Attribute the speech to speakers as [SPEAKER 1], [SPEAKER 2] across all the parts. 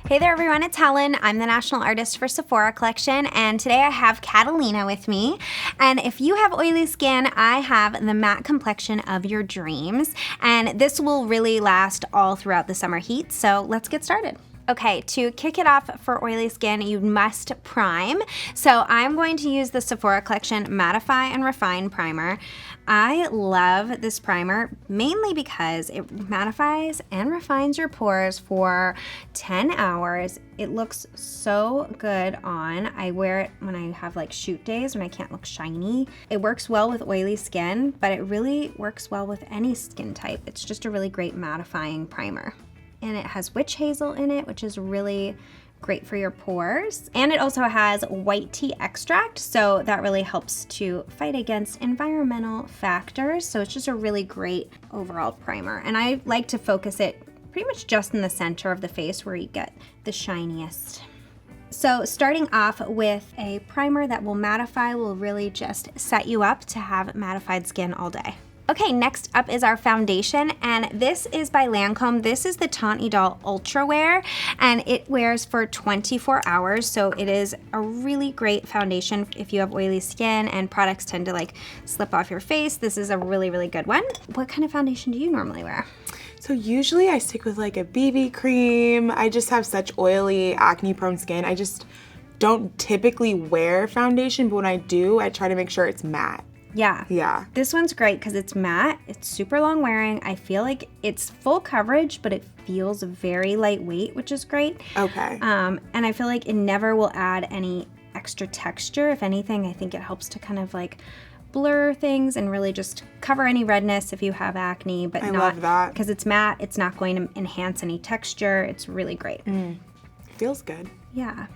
[SPEAKER 1] Hey there everyone, it's Helen. I'm the national artist for Sephora Collection, and today I have Catalina with me. And if you have oily skin, I have the matte complexion of your dreams. And this will really last all throughout the summer heat, so let's get started. Okay, to kick it off for oily skin, you must prime. So I'm going to use the Sephora Collection Mattify and Refine Primer. I love this primer mainly because it mattifies and refines your pores for 10 hours. It looks so good on. I wear it when I have like shoot days when I can't look shiny. It works well with oily skin, but it really works well with any skin type. It's just a really great mattifying primer. And it has witch hazel in it, which is really great for your pores. And it also has white tea extract, so that really helps to fight against environmental factors. So it's just a really great overall primer. And I like to focus it pretty much just in the center of the face where you get the shiniest. So starting off with a primer that will mattify will really just set you up to have mattified skin all day. Okay, next up is our foundation, and this is by Lancome. This is the Teint Idole Ultra Wear, and it wears for 24 hours, so it is a really great foundation if you have oily skin and products tend to like slip off your face. This is a really, really good one. What kind of foundation do you normally wear?
[SPEAKER 2] So usually I stick with like a BB cream. I just have such oily, acne-prone skin. I just don't typically wear foundation, but when I do, I try to make sure it's matte.
[SPEAKER 1] Yeah. This one's great because it's matte, it's super long wearing. I feel like it's full coverage, but it feels very lightweight, which is great.
[SPEAKER 2] Okay.
[SPEAKER 1] And I feel like it never will add any extra texture. If anything, I think it helps to kind of like blur things and really just cover any redness if you have acne, but
[SPEAKER 2] I
[SPEAKER 1] not,
[SPEAKER 2] love that.
[SPEAKER 1] because it's matte, it's not going to enhance any texture. It's really great.
[SPEAKER 2] Feels good.
[SPEAKER 1] Yeah.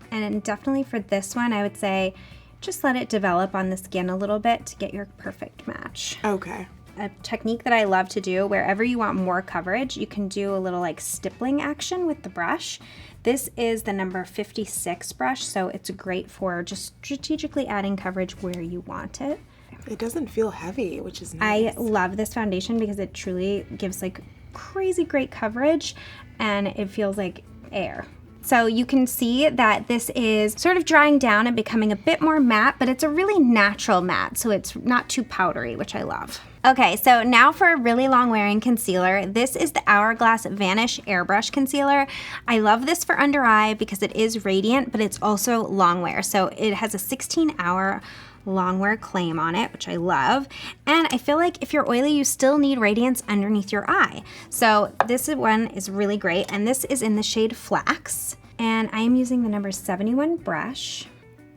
[SPEAKER 1] And definitely for this one, I would say just let it develop on the skin a little bit to get your perfect match.
[SPEAKER 2] Okay.
[SPEAKER 1] A technique that I love to do, wherever you want more coverage, you can do a little like stippling action with the brush. This is the number 56 brush, so it's great for just strategically adding coverage where you want it.
[SPEAKER 2] It doesn't feel heavy, which is nice.
[SPEAKER 1] I love this foundation because it truly gives like crazy great coverage and it feels like air. So you can see that this is sort of drying down and becoming a bit more matte, but it's a really natural matte, so it's not too powdery, which I love. Okay, so now for a really long wearing concealer. This is the Hourglass Vanish Airbrush Concealer. I love this for under eye because it is radiant, but it's also long wear. So it has a 16-hour long wear claim on it, which I love. And I feel like if you're oily, you still need radiance underneath your eye. So this one is really great, and this is in the shade Flax. And I am using the number 71 brush,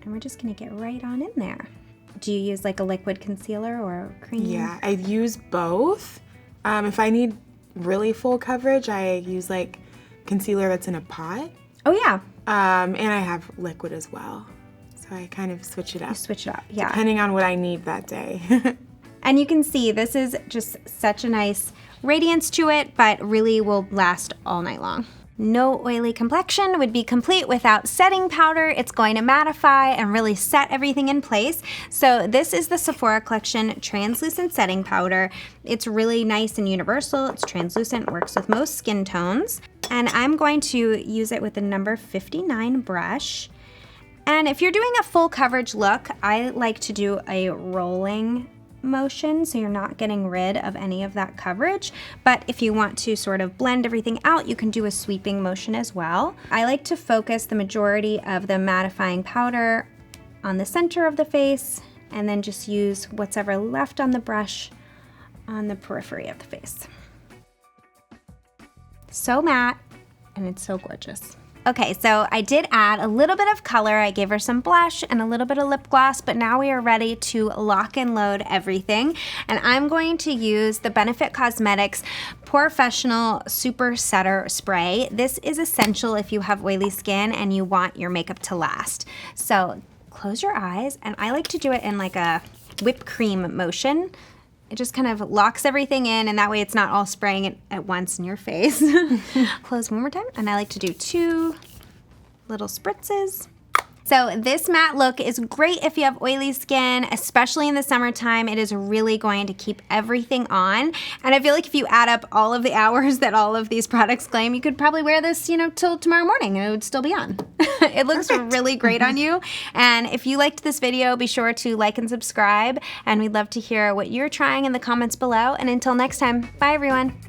[SPEAKER 1] and we're just gonna get right on in there. Do you use like a liquid concealer or cream?
[SPEAKER 2] Yeah, I use both. If I need really full coverage, I use like concealer that's in a pot.
[SPEAKER 1] Oh yeah.
[SPEAKER 2] And I have liquid as well. So I kind of switch it up.
[SPEAKER 1] You switch it up, yeah.
[SPEAKER 2] Depending on what I need that day.
[SPEAKER 1] And you can see this is just such a nice radiance to it, but really will last all night long. No oily complexion would be complete without setting powder. It's going to mattify and really set everything in place. So this is the Sephora Collection Translucent Setting Powder. It's really nice and universal. It's translucent, works with most skin tones. And I'm going to use it with the number 59 brush. And if you're doing a full coverage look, I like to do a rolling motion so you're not getting rid of any of that coverage. But if you want to sort of blend everything out, you can do a sweeping motion as well. I like to focus the majority of the mattifying powder on the center of the face and then just use what's ever left on the brush on the periphery of the face. So matte, and it's so gorgeous. Okay, so I did add a little bit of color. I gave her some blush and a little bit of lip gloss, but now we are ready to lock and load everything. And I'm going to use the Benefit Cosmetics Professional Super Setter Spray. This is essential if you have oily skin and you want your makeup to last. So close your eyes, and I like to do it in like a whipped cream motion. It just kind of locks everything in, and that way it's not all spraying it at once in your face. Close one more time, and I like to do 2 little spritzes. So this matte look is great if you have oily skin, especially in the summertime. It is really going to keep everything on. And I feel like if you add up all of the hours that all of these products claim, you could probably wear this, till tomorrow morning and it would still be on. It looks really great on you. And if you liked this video, be sure to like and subscribe. And we'd love to hear what you're trying in the comments below. And until next time, bye everyone.